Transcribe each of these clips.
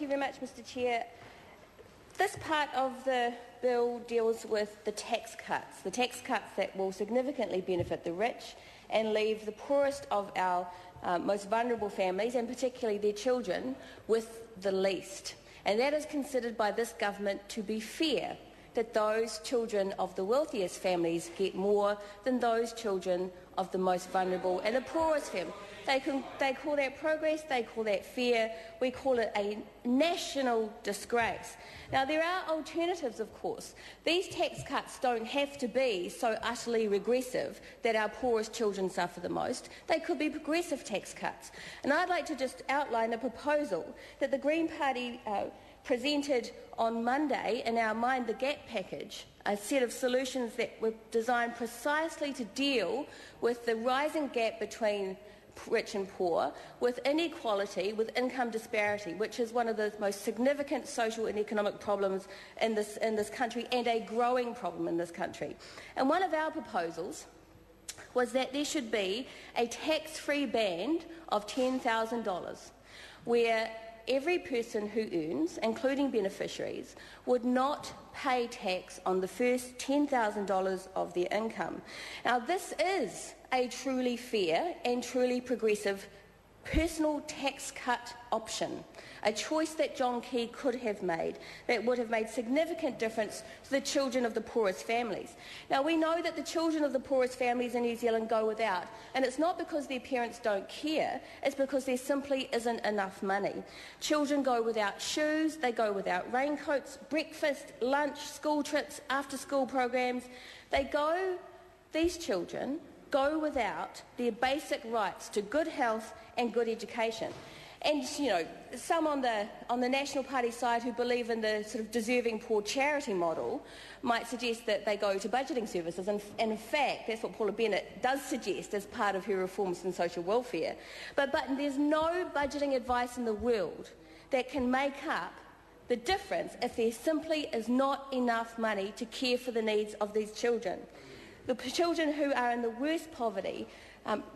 you very much, Mr Chair. This part of the bill deals with the tax cuts that will significantly benefit the rich and leave the poorest of our most vulnerable families, and particularly their children, with the least. And that is considered by this government to be fair, that those children of the wealthiest families get more than those children of the most vulnerable and the poorest families. They call that progress, they call that fair, we call it a national disgrace. Now, there are alternatives, of course. These tax cuts don't have to be so utterly regressive that our poorest children suffer the most. They could be progressive tax cuts. And I'd like to just outline a proposal that the Green Party presented on Monday in our Mind the Gap package, a set of solutions that were designed precisely to deal with the rising gap between rich and poor, with inequality, with income disparity, which is one of the most significant social and economic problems in this country, and a growing problem in this country. And one of our proposals was that there should be a tax-free band of $10,000, where every person who earns, including beneficiaries, would not pay tax on the first $10,000 of their income. Now, this is a truly fair and truly progressive personal tax cut option, a choice that John Key could have made that would have made significant difference to the children of the poorest families. Now, we know that the children of the poorest families in New Zealand go without, and it's not because their parents don't care, it's because there simply isn't enough money. Children go without shoes, they go without raincoats, breakfast, lunch, school trips, after-school programs. These children go without their basic rights to good health and good education. And, you know, some on the National Party side who believe in the sort of deserving poor charity model might suggest that they go to budgeting services. And in fact, that's what Paula Bennett does suggest as part of her reforms in social welfare. But there's no budgeting advice in the world that can make up the difference if there simply is not enough money to care for the needs of these children. The children who are in the worst poverty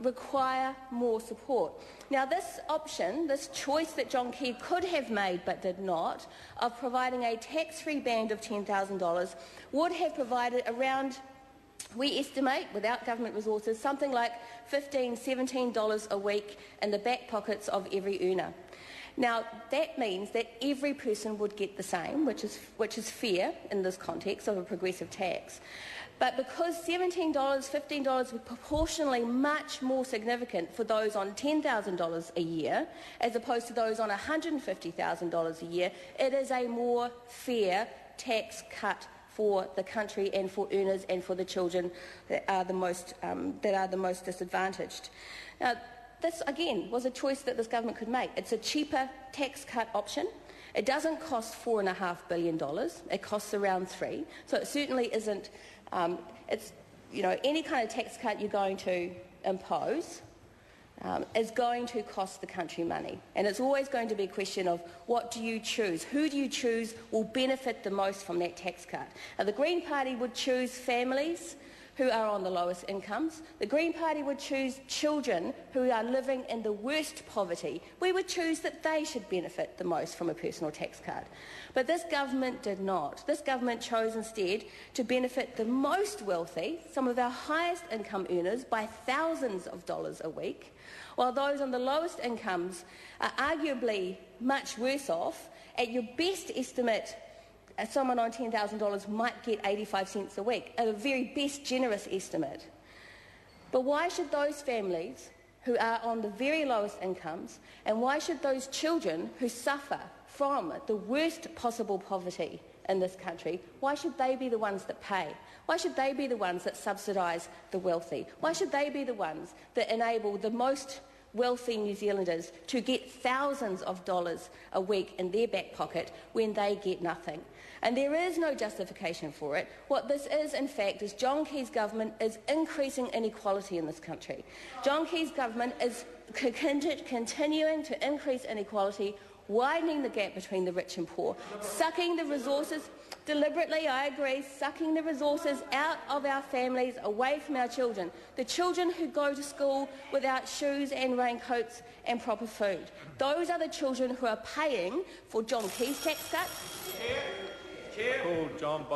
require more support. Now, this option, this choice that John Key could have made but did not, of providing a tax-free band of $10,000, would have provided around, we estimate, without government resources, something like $15, $17 a week in the back pockets of every earner. Now, that means that every person would get the same, which is fair in this context of a progressive tax. But because $17, $15 were proportionally much more significant for those on $10,000 a year as opposed to those on $150,000 a year, it is a more fair tax cut for the country and for earners and for the children that are the most disadvantaged. Now, this, again, was a choice that this government could make. It's a cheaper tax cut option. It doesn't cost $4.5 billion. It costs around $3 billion. So it certainly isn't. Any kind of tax cut you're going to impose is going to cost the country money. And it's always going to be a question of what do you choose? Who do you choose will benefit the most from that tax cut? Now, the Green Party would choose families who are on the lowest incomes. The Green Party would choose children who are living in the worst poverty. We would choose that they should benefit the most from a personal tax cut. But this government did not. This government chose instead to benefit the most wealthy, some of our highest income earners, by thousands of dollars a week, while those on the lowest incomes are arguably much worse off. At your best estimate, someone on $10,000 might get 85 cents a week, at a very best generous estimate. But why should those families who are on the very lowest incomes, and why should those children who suffer from the worst possible poverty in this country, why should they be the ones that pay? Why should they be the ones that subsidise the wealthy? Why should they be the ones that enable the most wealthy New Zealanders to get thousands of dollars a week in their back pocket when they get nothing? And there is no justification for it. What this is, in fact, is John Key's government is increasing inequality in this country. John Key's government is continuing to increase inequality widening the gap between the rich and poor, sucking the resources, deliberately, I agree, sucking the resources out of our families, away from our children, the children who go to school without shoes and raincoats and proper food. Those are the children who are paying for John Key's tax cut. Call John